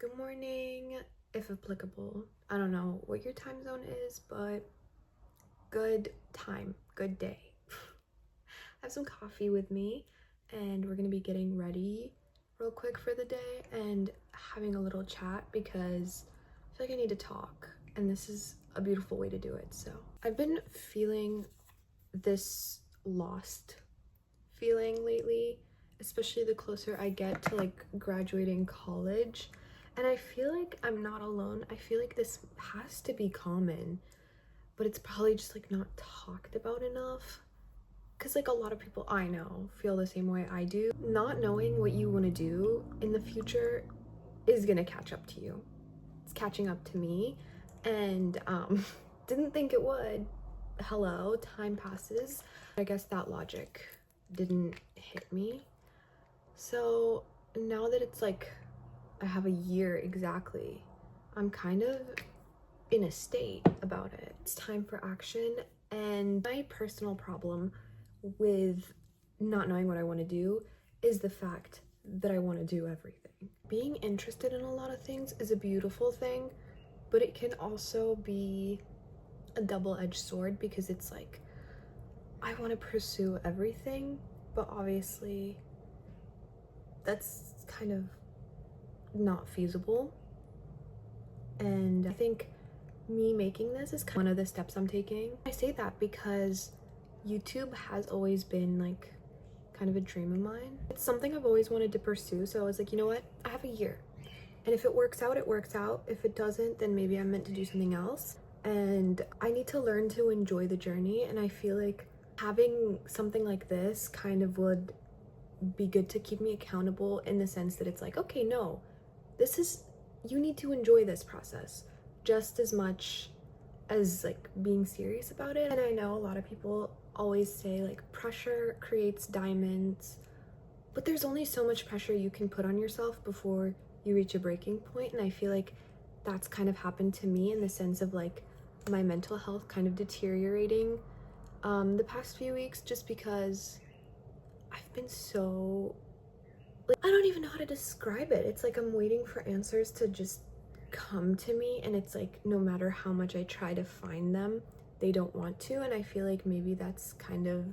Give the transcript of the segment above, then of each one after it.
Good morning, if applicable. I don't know what your time zone is, but good time, good day. I have some coffee with me, and we're gonna be getting ready real quick for the day and having a little chat because I feel like I need to talk, and this is a beautiful way to do it. So I've been feeling this lost feeling lately, especially the closer I get to like graduating college. And I feel like I'm not alone. I feel like this has to be common, but it's probably just like not talked about enough. Cause like a lot of people I know feel the same way I do. Not knowing what you want to do in the future is gonna catch up to you. It's catching up to me, and didn't think it would. Hello, time passes. I guess that logic didn't hit me. So now that it's like I have a year exactly, I'm kind of in a state about it. It's time for action. And my personal problem with not knowing what I want to do is the fact that I want to do everything. Being interested in a lot of things is a beautiful thing, but it can also be a double-edged sword because it's like I want to pursue everything, but obviously that's kind of not feasible. And I think me making this is kind of one of the steps I'm taking. I say that because YouTube has always been like kind of a dream of mine. It's something I've always wanted to pursue, so I was like, you know what, I have a year, and if it works out, it works out. If it doesn't, then maybe I'm meant to do something else. And I need to learn to enjoy the journey, and I feel like having something like this kind of would be good to keep me accountable, in the sense that it's like, okay, no, this is, you need to enjoy this process just as much as like being serious about it. And I know a lot of people always say like pressure creates diamonds, but there's only so much pressure you can put on yourself before you reach a breaking point. And I feel like that's kind of happened to me, in the sense of like my mental health kind of deteriorating the past few weeks, just because I've been so like, I don't even know how to describe it. It's like I'm waiting for answers to just come to me, and it's like no matter how much I try to find them, they don't want to. And I feel like maybe that's kind of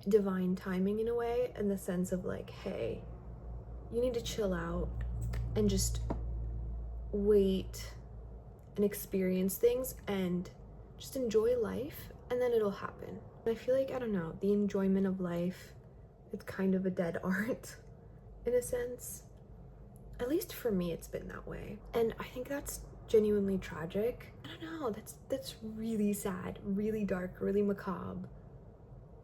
divine timing in a way, in the sense of like, hey, you need to chill out and just wait and experience things and just enjoy life, and then it'll happen. I feel like, I don't know, the enjoyment of life, it's kind of a dead art in a sense. At least for me, it's been that way. And I think that's genuinely tragic. I don't know, that's really sad, really dark, really macabre.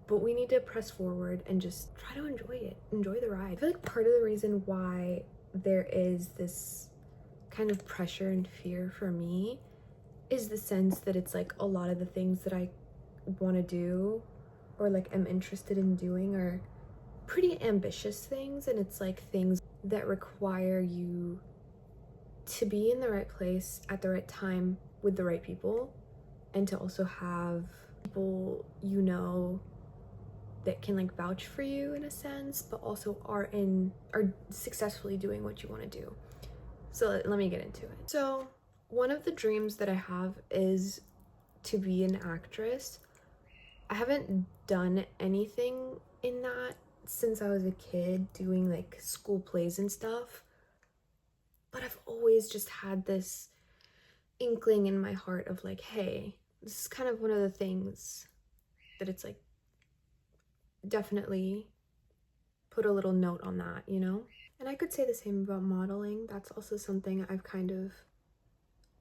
But we need to press forward and just try to enjoy it, enjoy the ride. I feel like part of the reason why there is this kind of pressure and fear for me is the sense that it's like a lot of the things that I want to do or like am interested in doing are pretty ambitious things, and it's like things that require you to be in the right place at the right time with the right people, and to also have people you know that can like vouch for you in a sense, but also are successfully doing what you want to do. So let me get into it. So one of the dreams that I have is to be an actress. I haven't done anything in that since I was a kid, doing like school plays and stuff, but I've always just had this inkling in my heart of like, hey, this is kind of one of the things that it's like, definitely put a little note on that, you know? And I could say the same about modeling. That's also something I've kind of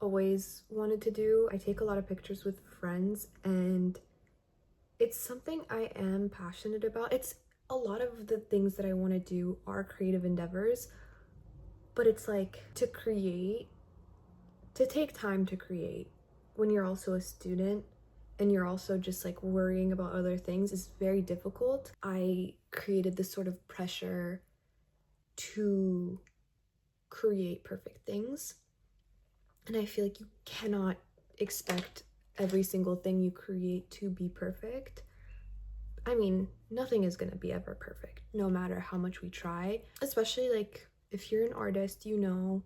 always wanted to do. I take a lot of pictures with friends, and it's something I am passionate about. It's a lot of the things that I want to do are creative endeavors, but it's like to take time to create when you're also a student and you're also just like worrying about other things is very difficult. I created this sort of pressure to create perfect things, and I feel like you cannot expect every single thing you create to be perfect. I mean, nothing is gonna be ever perfect, no matter how much we try, especially like If you're an artist, you know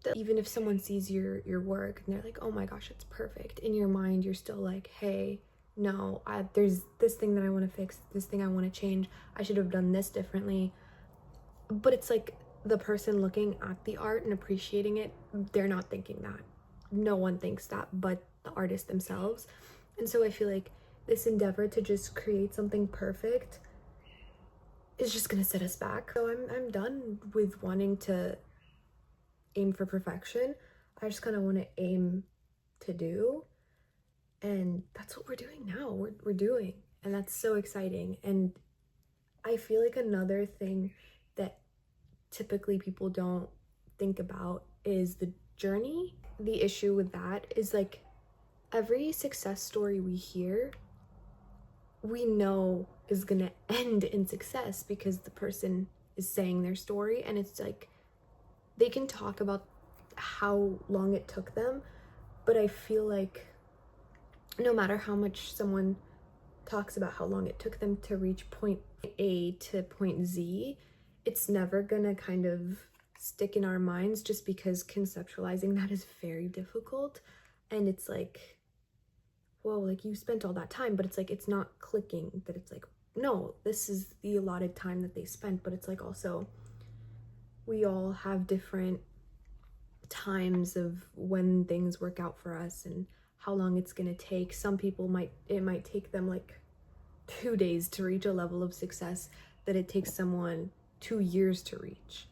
that even if someone sees your work and they're like, oh my gosh, it's perfect, in your mind you're still like, hey, no, there's this thing that I want to fix, this thing I want to change, I should have done this differently. But it's like the person looking at the art and appreciating it, they're not thinking that. No one thinks that but the artist themselves. And so I feel like this endeavor to just create something perfect is just gonna set us back. So I'm done with wanting to aim for perfection. I just kind of want to aim to do, and that's what we're doing now. We're doing, and that's so exciting. And I feel like another thing that typically people don't think about is the journey. The issue with that is like every success story we hear, we know is gonna end in success because the person is saying their story, and it's like they can talk about how long it took them, but I feel like no matter how much someone talks about how long it took them to reach point A to point Z, it's never gonna kind of stick in our minds just because conceptualizing that is very difficult. And it's like, whoa, like you spent all that time, but it's like it's not clicking that it's like, no, this is the allotted time that they spent. But it's like also we all have different times of when things work out for us and how long it's gonna take. Some people it might take them like 2 days to reach a level of success that it takes someone 2 years to reach.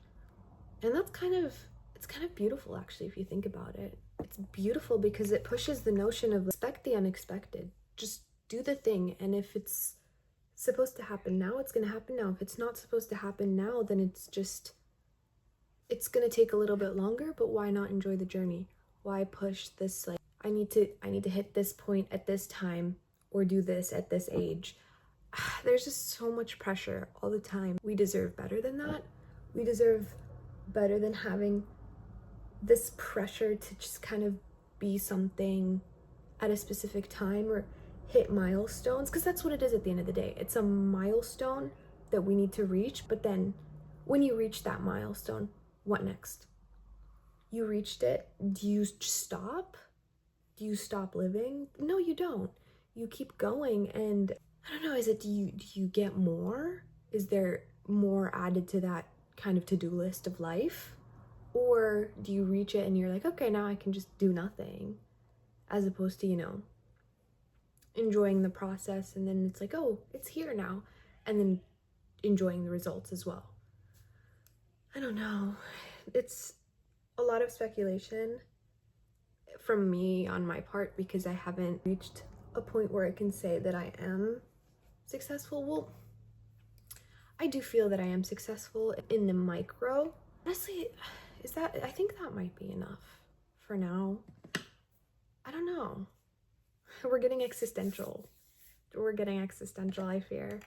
And it's kind of beautiful actually if you think about it. It's beautiful because it pushes the notion of expect the unexpected. Just do the thing, and if it's supposed to happen now, it's gonna happen now. If it's not supposed to happen now, then it's gonna take a little bit longer, but why not enjoy the journey? Why push this like I need to hit this point at this time or do this at this age? There's just so much pressure all the time. We deserve better than that. We deserve better than having this pressure to just kind of be something at a specific time or hit milestones, because that's what it is at the end of the day. It's a milestone that we need to reach, but then when you reach that milestone, what next? You reached it. Do you stop? Do you stop living? No, you don't. You keep going, and I don't know, do you get more? Is there more added to that kind of to-do list of life? Or do you reach it and you're like, okay, now I can just do nothing, as opposed to, enjoying the process, and then it's like, oh, it's here now, and then enjoying the results as well. I don't know. It's a lot of speculation from me on my part because I haven't reached a point where I can say that I am successful. Well, I do feel that I am successful in the micro. Honestly, I think that might be enough for now. I don't know. We're getting existential. I fear.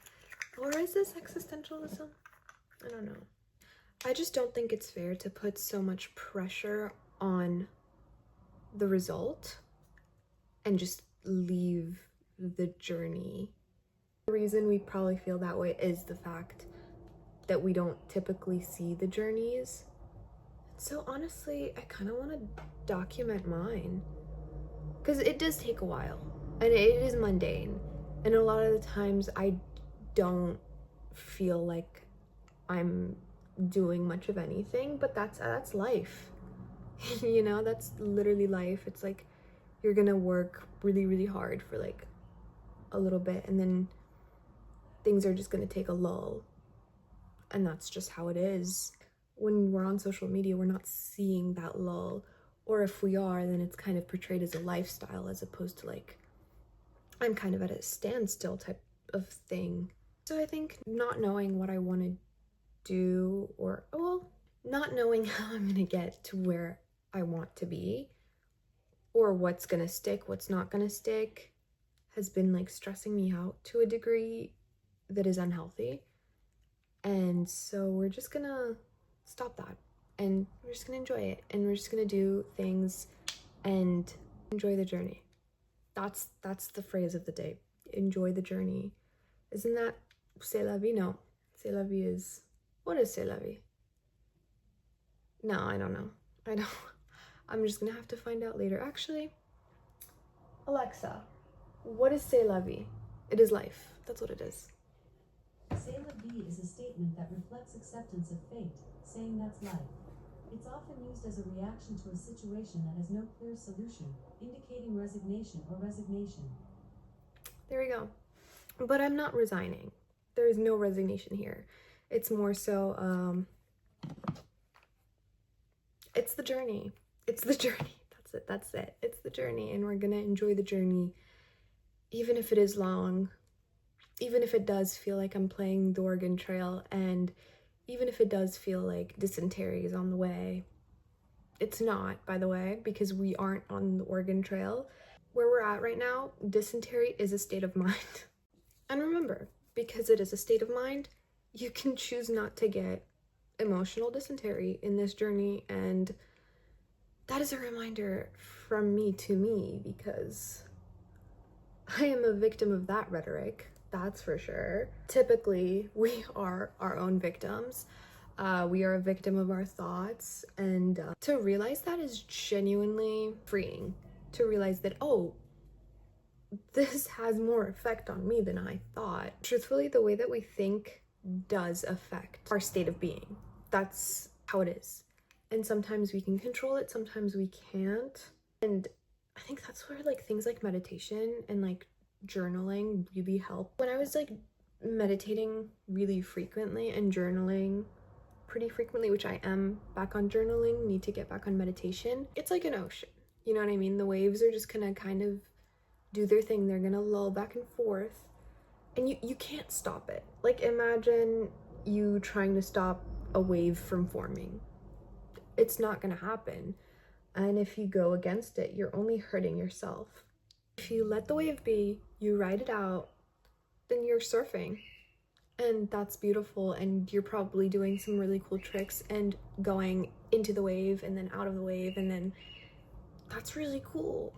Or is this existentialism? I don't know. I just don't think it's fair to put so much pressure on the result and just leave the journey. The reason we probably feel that way is the fact that we don't typically see the journeys. So honestly, I kind of want to document mine, because it does take a while and it is mundane, and a lot of the times I don't feel like I'm doing much of anything, but that's life. That's literally life. It's like you're gonna work really, really hard for like a little bit, and then things are just gonna take a lull, and that's just how it is. When we're on social media, we're not seeing that lull, or if we are, then it's kind of portrayed as a lifestyle as opposed to like I'm kind of at a standstill type of thing. So I think not knowing what I want to do, or not knowing how I'm gonna get to where I want to be, or what's gonna stick, what's not gonna stick, has been like stressing me out to a degree that is unhealthy. And so we're just gonna stop that, and we're just gonna enjoy it, and we're just gonna do things and enjoy the journey. That's the phrase of the day. Enjoy the journey. Isn't that c'est la vie? No, c'est la vie is, what is c'est la vie? No, I don't know. I don't. I'm just gonna have to find out later. Actually, Alexa, what is c'est la vie? It is life. That's what it is. C'est la vie is a statement that reflects acceptance of fate, saying that's life. It's often used as a reaction to a situation that has no clear solution, indicating resignation or resignation. There we go. But I'm not resigning. There is no resignation here. It's more so, it's the journey. It's the journey. That's it. It's the journey, and we're gonna enjoy the journey, even if it is long, even if it does feel like I'm playing the Oregon Trail, and even if it does feel like dysentery is on the way. It's not, by the way, because we aren't on the Oregon Trail. Where we're at right now, dysentery is a state of mind. And remember, because it is a state of mind, you can choose not to get emotional dysentery in this journey, and that is a reminder from me to me, because I am a victim of that rhetoric, that's for sure. Typically, we are our own victims. We are a victim of our thoughts, and to realize that is genuinely freeing. To realize that, oh, this has more effect on me than I thought. Truthfully, the way that we think does affect our state of being. That's how it is. And sometimes we can control it, sometimes we can't. And I think that's where like things like meditation and like journaling really help. When I was like meditating really frequently and journaling pretty frequently, which I am back on journaling, need to get back on meditation, it's like an ocean. You know what I mean? The waves are just gonna kind of do their thing. They're gonna lull back and forth, and you can't stop it. Like, imagine you trying to stop a wave from forming. It's not gonna happen. And if you go against it, you're only hurting yourself. If you let the wave be, you ride it out, then you're surfing. And that's beautiful, and you're probably doing some really cool tricks and going into the wave and then out of the wave, and then that's really cool.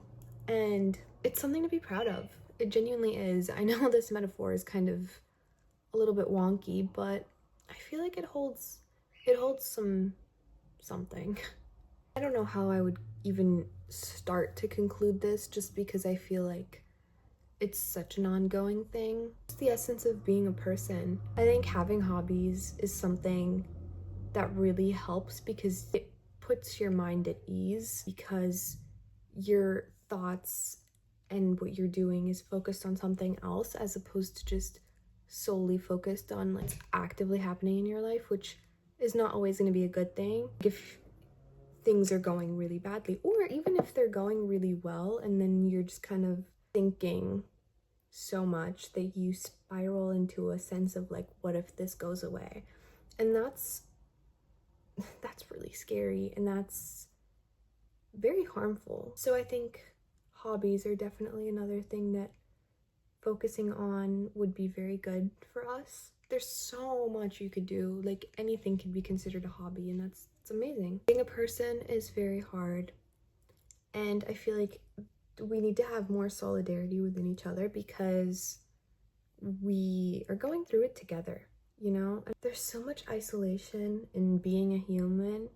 And it's something to be proud of. It genuinely is. I know this metaphor is kind of a little bit wonky, but I feel like it holds something. I don't know how I would even start to conclude this, just because I feel like it's such an ongoing thing. It's the essence of being a person. I think having hobbies is something that really helps, because it puts your mind at ease, because your thoughts and what you're doing is focused on something else, as opposed to just solely focused on like actively happening in your life, which is not always going to be a good thing if things are going really badly, or even if they're going really well, and then you're just kind of thinking so much that you spiral into a sense of like, what if this goes away? And that's really scary, and that's very harmful. So I think hobbies are definitely another thing that focusing on would be very good for us. There's so much you could do. Like, anything can be considered a hobby, and it's amazing. Being a person is very hard, and I feel like we need to have more solidarity within each other, because we are going through it together, you know? There's so much isolation in being a human,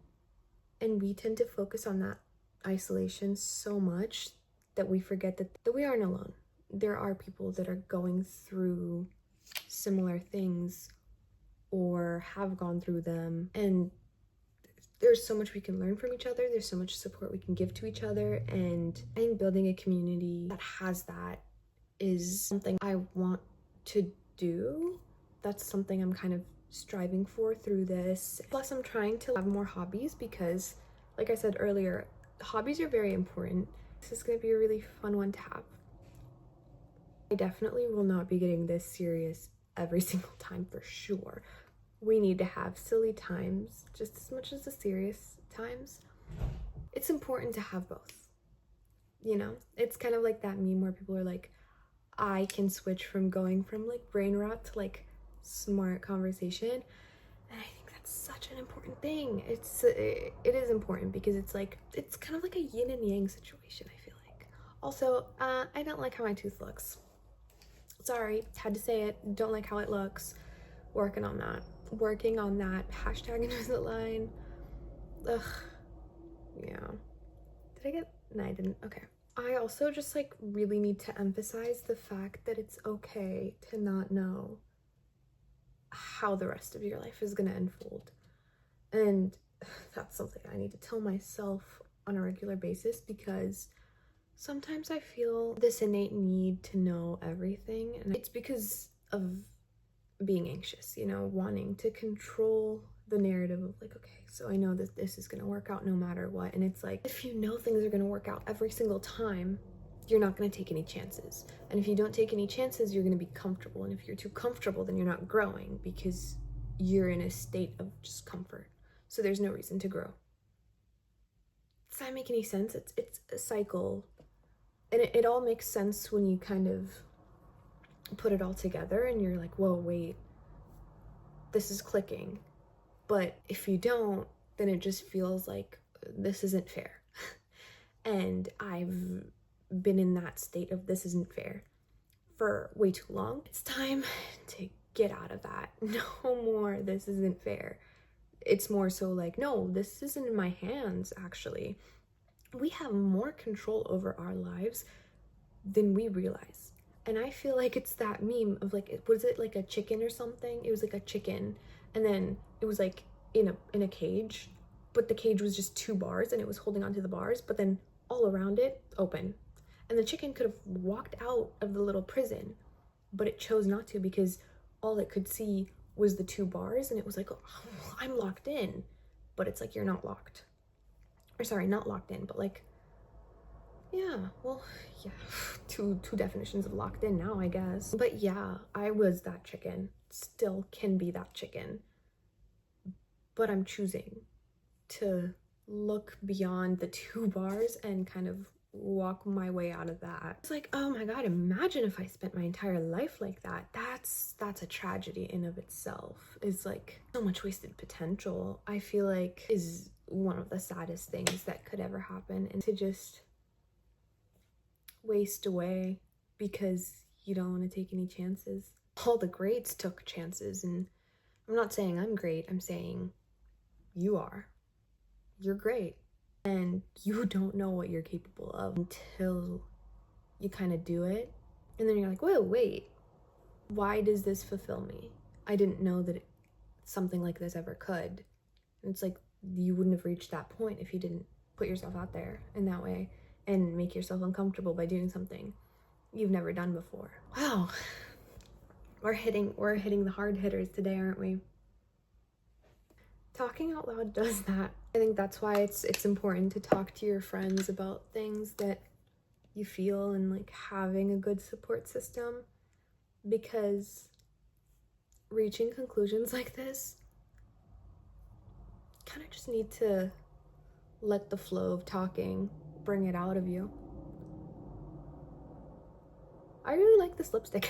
and we tend to focus on that isolation so much that we forget that we aren't alone. There are people that are going through similar things or have gone through them, and there's so much we can learn from each other. There's so much support we can give to each other, and I think building a community that has that is something I want to do. That's something I'm kind of striving for through this. Plus, I'm trying to have more hobbies, because like I said earlier, hobbies are very important. This is going to be a really fun one to have. I definitely will not be getting this serious every single time, for sure. We need to have silly times just as much as the serious times. It's important to have both, you know? It's kind of like that meme where people are like, I can switch from going from like brain rot to like smart conversation. And I think that's such an important thing. It is important, because it's like, it's kind of like a yin and yang situation, I feel like. Also, I don't like how my tooth looks. Sorry, had to say it. Don't like how it looks. Working on that. Hashtag Invisalign. Ugh. Yeah. Did I get? No, I didn't. Okay. I also just like really need to emphasize the fact that it's okay to not know how the rest of your life is going to unfold. And that's something I need to tell myself on a regular basis, because sometimes I feel this innate need to know everything, and it's because of being anxious, you know, wanting to control the narrative of like, okay, so I know that this is going to work out no matter what. And it's like, if you know things are going to work out every single time, you're not going to take any chances. And if you don't take any chances, you're going to be comfortable. And if you're too comfortable, then you're not growing, because you're in a state of just comfort. So there's no reason to grow. Does that make any sense? It's a cycle. And it all makes sense when you kind of put it all together and you're like, whoa, wait, this is clicking. But if you don't, then it just feels like this isn't fair. And I've been in that state of this isn't fair for way too long. It's time to get out of that. No more, this isn't fair. It's more so like, no, this isn't in my hands, actually. We have more control over our lives than we realize. And I feel like it's that meme of like, was it like a chicken or something? It was like a chicken, and then it was like in a cage, but the cage was just 2 bars and it was holding onto the bars, but then all around it open. And the chicken could have walked out of the little prison, but it chose not to, because all it could see was the 2 bars, and it was like, oh, I'm locked in. But it's like, you're not locked. Or sorry, not locked in, but like, yeah, well, yeah, two definitions of locked in now, I guess. But yeah, I was that chicken, still can be that chicken, but I'm choosing to look beyond the 2 bars and kind of walk my way out of that. It's like, oh my god, imagine if I spent my entire life like that. That's a tragedy in of itself. It's like so much wasted potential, I feel like, is one of the saddest things that could ever happen. And to just waste away because you don't want to take any chances. All the greats took chances, and I'm not saying I'm great, I'm saying you are. You're great. And you don't know what you're capable of until you kind of do it. And then you're like, whoa, wait, why does this fulfill me? I didn't know that something like this ever could. And it's like, you wouldn't have reached that point if you didn't put yourself out there in that way and make yourself uncomfortable by doing something you've never done before. Wow. We're hitting the hard hitters today, aren't we? Talking out loud does that. I think that's why it's important to talk to your friends about things that you feel, and like having a good support system, because reaching conclusions like this, kind of just need to let the flow of talking bring it out of you. I really like this lipstick.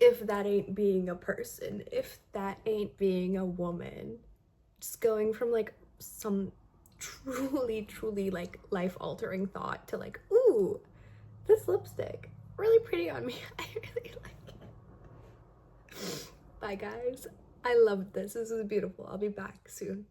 If that ain't being a person, if that ain't being a woman, just going from like some truly like life-altering thought to like, ooh, this lipstick, really pretty on me. I really like it. Bye guys. I loved this. This is beautiful. I'll be back soon.